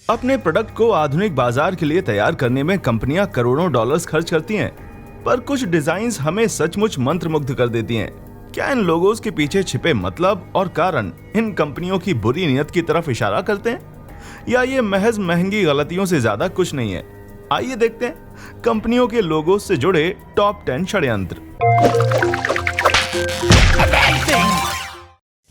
अपने प्रोडक्ट को आधुनिक बाजार के लिए तैयार करने में कंपनियां करोड़ों डॉलर्स खर्च करती हैं, पर कुछ डिजाइन्स हमें सचमुच मंत्रमुग्ध कर देती हैं। क्या इन लोगोस के पीछे छिपे मतलब और कारण इन कंपनियों की बुरी नीयत की तरफ इशारा करते हैं, या ये महज महंगी गलतियों से ज्यादा कुछ नहीं है? आइए देखते हैं कंपनियों के लोगोस से जुड़े टॉप 10 षड्यंत्र।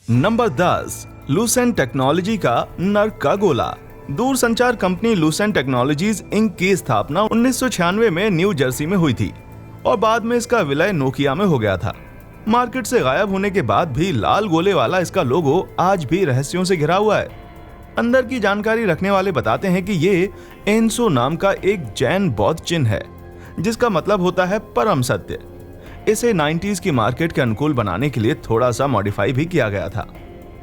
नंबर 10, लूसेंट टेक्नोलॉजी का नर्क का गोला। दूरसंचार कंपनी लूसेंट टेक्नोलॉजीज इंक की स्थापना 1996 में न्यू जर्सी में हुई थी और बाद में इसका विलय नोकिया में हो गया था। मार्केट से गायब होने के बाद भी लाल गोले वाला इसका लोगो आज भी रहस्यों से घिरा हुआ है। अंदर की जानकारी रखने वाले बताते हैं कि ये एनसो नाम का एक जैन बौद्ध चिन्ह है, जिसका मतलब होता है परम सत्य। इसे 90s की मार्केट के अनुकूल बनाने के लिए थोड़ा सा मॉडिफाई भी किया गया था।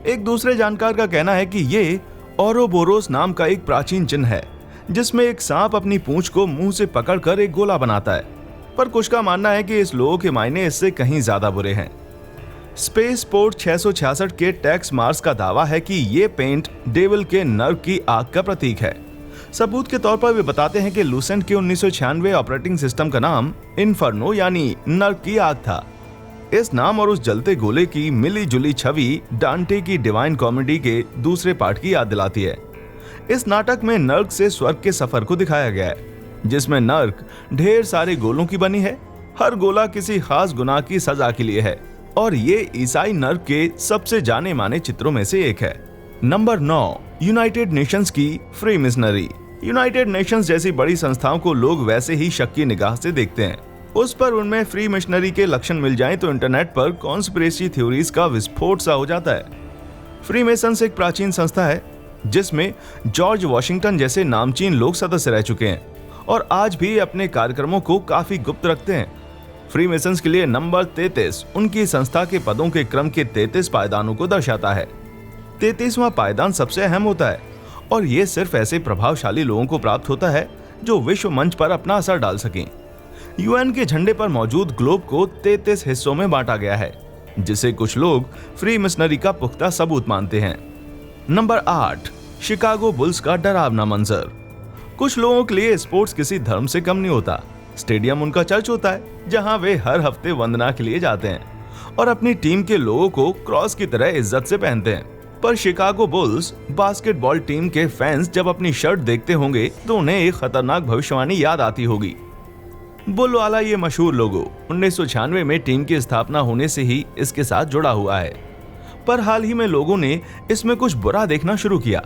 एक दूसरे जानकार का कहना है कि ये ओरोबोरोस नाम का एक प्राचीन चिन्ह है, जिसमें एक सांप अपनी पूंछ को मुंह से पकड़कर एक गोला बनाता है, पर कुछ का मानना है कि इस लोगों के मायने इससे कहीं ज्यादा बुरे हैं। स्पेस पोर्ट 666 के टैक्स मार्स का दावा है कि ये पेंट डेविल के नर्क की आग का प्रतीक है। सबूत के तौर पर वे बताते हैं कि लूसेंट के 1996 ऑपरेटिंग सिस्टम का नाम इन्फर्नो यानी नर्क की आग था। इस नाम और उस जलते गोले की मिली जुली छवि डांटे की डिवाइन कॉमेडी के दूसरे पार्ट की याद दिलाती है। इस नाटक में नर्क से स्वर्ग के सफर को दिखाया गया है, जिसमें नर्क ढेर सारे गोलों की बनी है। हर गोला किसी खास गुनाह की सजा के लिए है और ये ईसाई नर्क के सबसे जाने माने चित्रों में से एक है। नंबर 9, यूनाइटेड नेशंस की फ्री मिशनरी। यूनाइटेड नेशंस जैसी बड़ी संस्थाओं को लोग वैसे ही शक की निगाह से देखते हैं। उस पर उनमें फ्री मिशनरी के लक्षण मिल जाएं तो इंटरनेट पर कॉन्स्पिरेसी थ्योरीज का विस्फोट सा हो जाता है। फ्री मेसन्स एक प्राचीन संस्था है जिसमें जॉर्ज वॉशिंगटन जैसे नामचीन लोग सदस्य रह चुके हैं और आज भी अपने कार्यक्रमों को काफी गुप्त रखते हैं। फ्री मेसन्स के लिए नंबर 33 उनकी संस्था के पदों के क्रम के 33 पायदानों को दर्शाता है। 33वां पायदान सबसे अहम होता है और ये सिर्फ ऐसे प्रभावशाली लोगों को प्राप्त होता है जो विश्व मंच पर अपना असर डाल सकें। यूएन के झंडे पर मौजूद ग्लोब को 33 हिस्सों में बांटा गया है, जिसे कुछ लोग फ्री मिशनरी का पुख्ता सबूत मानते हैं। नंबर 8, शिकागो बुल्स का डरावना मंजर। कुछ लोगों के लिए स्पोर्ट्स किसी धर्म से कम नहीं होता। स्टेडियम उनका चर्च होता है जहां वे हर हफ्ते वंदना के लिए जाते हैं और अपनी टीम के लोगों को क्रॉस की तरह इज्जत से पहनते हैं। पर शिकागो बुल्स बास्केटबॉल टीम के फैंस जब अपनी शर्ट देखते होंगे तो उन्हें एक खतरनाक भविष्यवाणी याद आती होगी। बुल वाला ये मशहूर लोगो 1996 में टीम की स्थापना होने से ही इसके साथ जुड़ा हुआ है, पर हाल ही में लोगों ने इसमें कुछ बुरा देखना शुरू किया।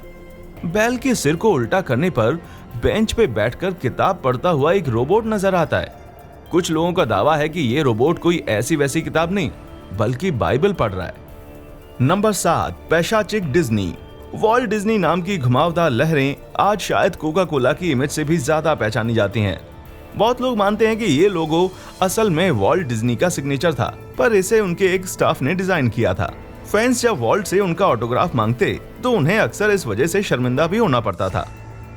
बैल के सिर को उल्टा करने पर बेंच पे बैठकर किताब पढ़ता हुआ एक रोबोट नजर आता है। कुछ लोगों का दावा है कि ये रोबोट कोई ऐसी वैसी किताब नहीं बल्कि बाइबल पढ़ रहा है। नंबर 7, पैशाचिक डिज्नी। वॉल्ट डिज्नी नाम की घुमावदार लहरें आज शायद कोका कोला की इमेज से भी ज्यादा पहचानी जाती हैं। बहुत लोग मानते हैं कि ये लोगो असल में वॉल्ट डिज्नी का सिग्नेचर था, पर इसे उनके एक स्टाफ ने डिजाइन किया था। फैंस जब वॉल्ट से उनका ऑटोग्राफ मांगते तो उन्हें अक्सर इस वजह से शर्मिंदा भी होना पड़ता था,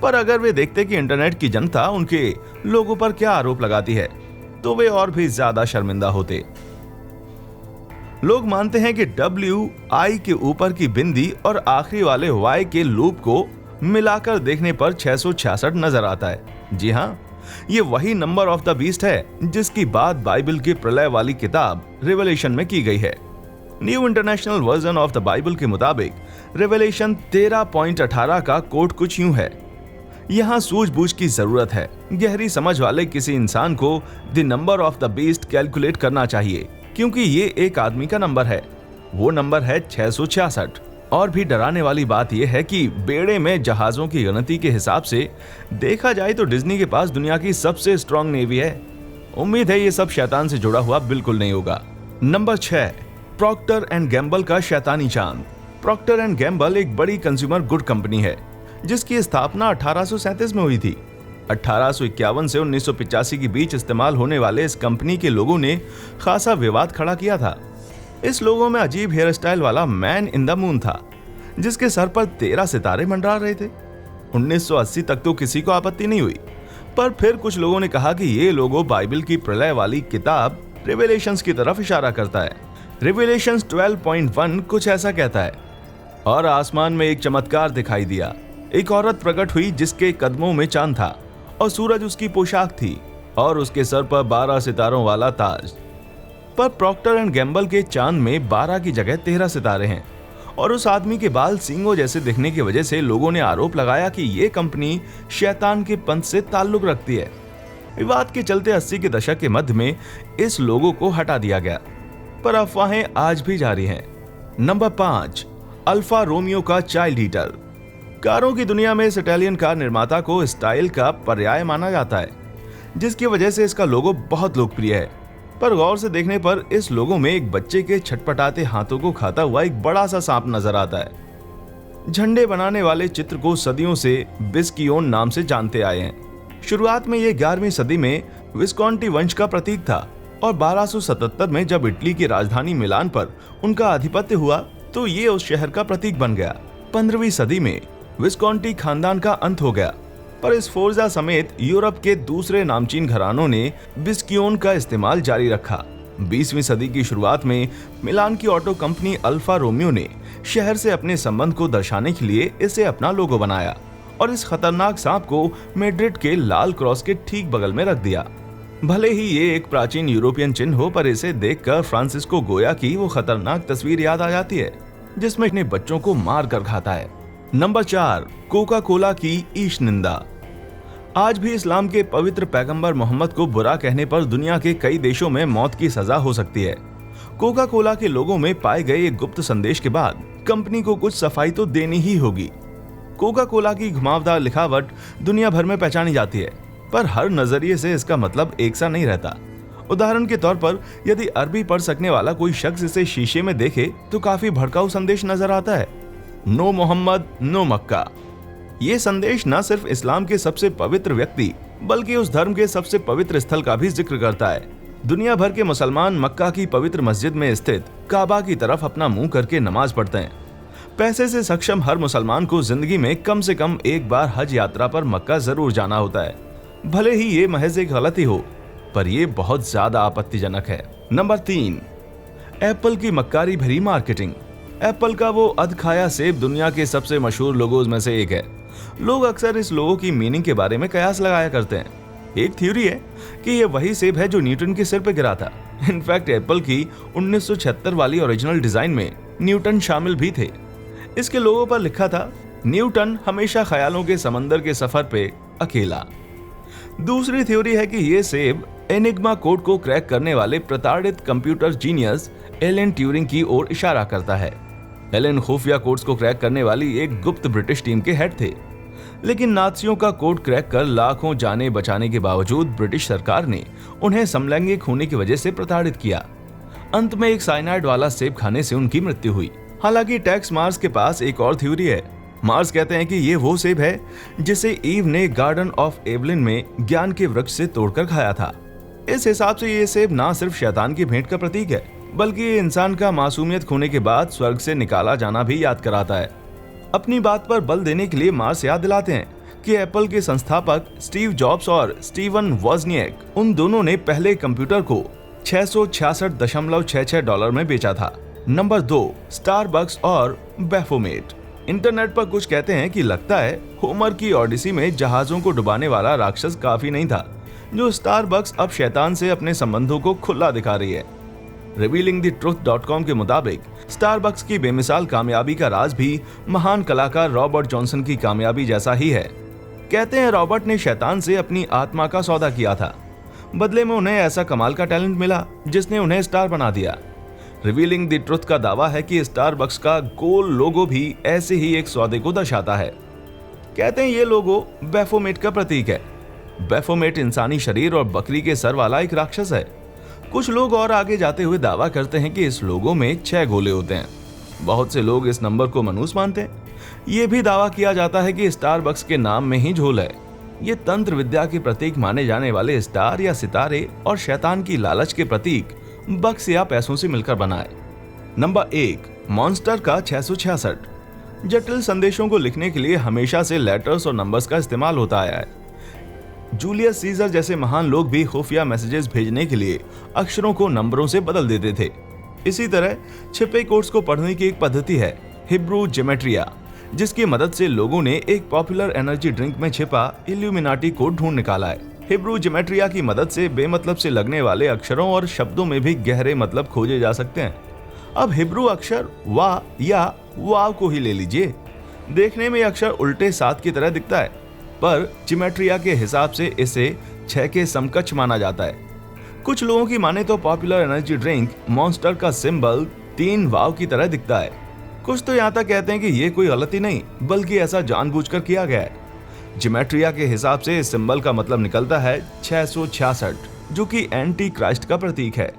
पर अगर वे देखते कि इंटरनेट की जनता उनके लोगों पर क्या आरोप लगाती है तो वे और भी ज्यादा शर्मिंदा होते। लोग मानते हैं कि WI के ऊपर की बिंदी और आखिरी वाले Y के लूप को मिलाकर देखने पर 666 नजर आता है। जी हाँ, ये वही नंबर ऑफ द बीस्ट है जिसकी बात बाइबल की प्रलय वाली किताब रिवेलेशन में की गई है। New international version of the Bible के मुताबिक रिवेलेशन 13.18 का कोड कुछ यूं है। यहाँ सूझबूझ की जरूरत है। गहरी समझ वाले किसी इंसान को the number of the beast calculate करना चाहिए, क्योंकि ये एक आदमी का नंबर है। वो नंबर है 666। और भी डराने वाली बात यह है कि बेड़े में जहाजों की गिनती के हिसाब से देखा जाए तो डिज्नी के पास दुनिया की सबसे स्ट्रॉन्ग नेवी है। उम्मीद है ये सब शैतान से जुड़ा हुआ बिल्कुल नहीं होगा। नंबर 6, प्रॉक्टर एंड गैम्बल का शैतानी चांद। प्रॉक्टर एंड गैम्बल एक बड़ी कंज्यूमर गुड कंपनी है जिसकी स्थापना 1837 में हुई थी। 1851 से 1985 के बीच इस्तेमाल होने वाले इस कंपनी के लोगों ने खासा विवाद खड़ा किया था। इस लोगों में अजीब हेयर स्टाइल वाला मैन इन द मून था जिसके सर पर 13 सितारे मंडरा रहे थे। 1980 तक तो किसी को आपत्ति नहीं हुई, पर फिर कुछ लोगों ने कहा कि ये लोगो बाइबल की प्रलय वाली किताब रिवेलेशंस की तरफ इशारा करता है। रिवेलेशंस 12.1 कुछ ऐसा कहता है, और आसमान में एक चमत्कार दिखाई दिया। एक औरत प्रकट हुई जिसके कदमों में चांद था और सूरज उसकी पोशाक थी और उसके सर पर 12 सितारों वाला ताज। पर प्रॉक्टर एंड गैम्बल के चांद में 12 की जगह 13 सितारे हैं और उस आदमी के बाल सींगों जैसे दिखने की वजह से लोगों ने आरोप लगाया कि ये कंपनी शैतान के पंथ से ताल्लुक रखती है। विवाद के चलते 80 के दशक के मध्य में इस लोगो को हटा दिया गया, पर अफवाहें आज भी जारी हैं। नंबर 5, अल्फा रोमियो का चाइल्ड हीटर। कारों की दुनिया में इस इटालियन कार निर्माता को स्टाइल का पर्याय माना जाता है, जिसकी वजह से इसका लोगो बहुत लोकप्रिय है। पर गौर से देखने पर इस लोगो में एक बच्चे के छटपटाते हाथों को खाता हुआ एक बड़ा सा सांप नजर आता है। झंडे बनाने वाले चित्र को सदियों से बिस्कियोन नाम से जानते आए हैं। शुरुआत में ये 11वीं सदी में विस्कॉन्टी वंश का प्रतीक था और 1277 में जब इटली की राजधानी मिलान पर उनका आधिपत्य हुआ तो ये उस शहर का प्रतीक बन गया। 15वीं सदी में विस्कॉन्टी खानदान का अंत हो गया, पर इस फोर्जा समेत यूरोप के दूसरे नामचीन घरानों ने बिस्कियोन का इस्तेमाल जारी रखा। 20वीं सदी की शुरुआत में मिलान की ऑटो कंपनी अल्फा रोमियो ने शहर से अपने संबंध को दर्शाने के लिए इसे अपना लोगो बनाया और इस खतरनाक सांप को मैड्रिड के लाल क्रॉस के ठीक बगल में रख दिया। भले ही ये एक प्राचीन यूरोपियन चिन्ह हो, पर इसे देखकर फ्रांसिस्को गोया की वो खतरनाक तस्वीर याद आ जाती है जिसमें अपने बच्चों को मार कर खाता है। नंबर 4, कोका कोला की ईश निंदा। आज भी इस्लाम के पवित्र पैगंबर मोहम्मद को बुरा कहने पर दुनिया के कई देशों में मौत की सजा हो सकती है। कोका कोला के लोगों में पाए गए एक गुप्त संदेश के बाद कंपनी को कुछ सफाई तो देनी ही होगी। कोका कोला की घुमावदार लिखावट दुनिया भर में पहचानी जाती है, पर हर नजरिए से इसका मतलब एक सा नहीं रहता। उदाहरण के तौर पर यदि अरबी पढ़ सकने वाला कोई शख्स इसे शीशे में देखे तो काफी भड़काऊ संदेश नजर आता है। नो मोहम्मद नो मक्का। ये संदेश न सिर्फ इस्लाम के सबसे पवित्र व्यक्ति बल्कि उस धर्म के सबसे पवित्र स्थल का भी जिक्र करता है। दुनिया भर के मुसलमान मक्का की पवित्र मस्जिद में स्थित काबा की तरफ अपना मुंह करके नमाज पढ़ते हैं। पैसे से सक्षम हर मुसलमान को जिंदगी में कम से कम एक बार हज यात्रा पर मक्का जरूर जाना होता है। भले ही ये महज एक गलती हो, पर यह बहुत ज्यादा आपत्तिजनक है। नंबर 3, एप्पल की मक्कारी भरी मार्केटिंग। एप्पल का वो अधखाया सेब दुनिया के सबसे मशहूर लोगोज में से एक है। लोग अक्सर इस लोगो की मीनिंग के बारे में कयास लगाया करते हैं। एक थ्योरी है कि ये वही सेब है जो न्यूटन के सिर पे गिरा था। इनफैक्ट एप्पल की 1976 वाली ओरिजिनल डिजाइन में न्यूटन शामिल भी थे। इसके लोगो पर लिखा था, न्यूटन हमेशा ख्यालों के समंदर के सफर पे अकेला। दूसरी थ्योरी है कि ये सेब एनिग्मा कोड को क्रैक करने वाले प्रताड़ित कंप्यूटर जीनियस एलन ट्यूरिंग की ओर इशारा करता है। एलन खुफिया कोड्स को क्रैक करने वाली एक गुप्त ब्रिटिश टीम के हेड थे, लेकिन नाज़ियों का कोड क्रैक कर लाखों जानें बचाने के बावजूद ब्रिटिश सरकार ने उन्हें समलैंगिक होने की वजह से प्रताड़ित किया। अंत में एक साइनाइड वाला सेब खाने से उनकी मृत्यु हुई। हालांकि टैक्स मार्स के पास एक और थ्योरी है। मार्स कहते हैं कि ये वो सेब है जिसे ईव ने गार्डन ऑफ एवलिन में ज्ञान के वृक्ष से तोड़कर खाया था। इस हिसाब से ये सेब ना सिर्फ शैतान की भेंट का प्रतीक है, बल्कि ये इंसान का मासूमियत खोने के बाद स्वर्ग से निकाला जाना भी याद कराता है। अपनी बात पर बल देने के लिए मार्स याद दिलाते हैं कि एप्पल के संस्थापक स्टीव जॉब्स और स्टीवन वॉजनिएक उन दोनों ने पहले कंप्यूटर को $666.66 में बेचा था। नंबर 2, स्टारबक्स और बैफोमेट। इंटरनेट पर कुछ कहते हैं कि लगता है होमर की ओडिसी में जहाजों को डुबाने वाला राक्षस काफी नहीं था, जो स्टारबक्स अब शैतान से अपने संबंधों को खुला दिखा रही है। revealingthetruth.com के मुताबिक स्टारबक्स की बेमिसाल कामयाबी का राज भी महान कलाकार रॉबर्ट जॉनसन की कामयाबी जैसा ही है। कहते हैं रॉबर्ट ने शैतान से अपनी आत्मा का सौदा किया था, बदले में उन्हें ऐसा कमाल का टैलेंट मिला जिसने उन्हें स्टार बना दिया। रिवीलिंग द ट्रुथ का दावा है कि स्टारबक्स का गोल लोगो भी ऐसे ही एक सौदे को दर्शाता है। कहते हैं ये लोगो बैफोमेट का प्रतीक है। बैफोमेट इंसानी शरीर और बकरी के सर वाला एक राक्षस है। कुछ लोग और आगे जाते हुए दावा करते हैं कि इस लोगो में 6 गोले होते हैं। बहुत से लोग इस नंबर को मनहूस मानते हैं। ये भी दावा किया जाता है कि स्टारबक्स के नाम में ही झोल है। ये तंत्र विद्या के प्रतीक माने जाने वाले स्टार या सितारे और शैतान की लालच के प्रतीक बक्स या पैसों से मिलकर बना है। नंबर 1, मॉन्स्टर का 666। जटिल संदेशों को लिखने के लिए हमेशा से लेटर्स और नंबर्स का इस्तेमाल होता आया है। जूलियस सीजर जैसे महान लोग भी खुफिया मैसेजेस भेजने के लिए अक्षरों को नंबरों से बदल देते थे। इसी तरह छिपे कोड्स को पढ़ने की एक पद्धति है, हिब्रू जेमेट्रिया, जिसकी मदद से लोगों ने एक पॉपुलर एनर्जी ड्रिंक में छिपा इल्यूमिनाटी कोड ढूंढ निकाला है। हिब्रू ज्योमेट्रिया की मदद से बेमतलब से लगने वाले अक्षरों और शब्दों में भी गहरे मतलब खोजे जा सकते हैं। अब हिब्रू अक्षर वा या वाव को ही ले लीजिए। देखने में अक्षर उल्टे 7 की तरह दिखता है, पर ज्योमेट्रिया के हिसाब से इसे 6 के समकक्ष माना जाता है। कुछ लोगों की माने तो पॉपुलर एनर्जी ड्रिंक मॉन्स्टर का सिंबल 3 वाव की तरह दिखता है। कुछ तो यहाँ तक कहते हैं कि ये कोई गलती नहीं, बल्कि ऐसा जानबूझकर किया गया है। ज्योमेट्रिया के हिसाब से इस सिंबल का मतलब निकलता है 666, जो कि एंटी क्राइस्ट का प्रतीक है।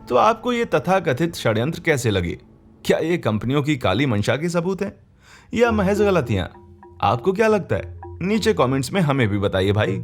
तो आपको ये तथाकथित षड्यंत्र कैसे लगे? क्या ये कंपनियों की काली मंशा के सबूत हैं या महज गलतियां? आपको क्या लगता है? नीचे कमेंट्स में हमें भी बताइए भाई।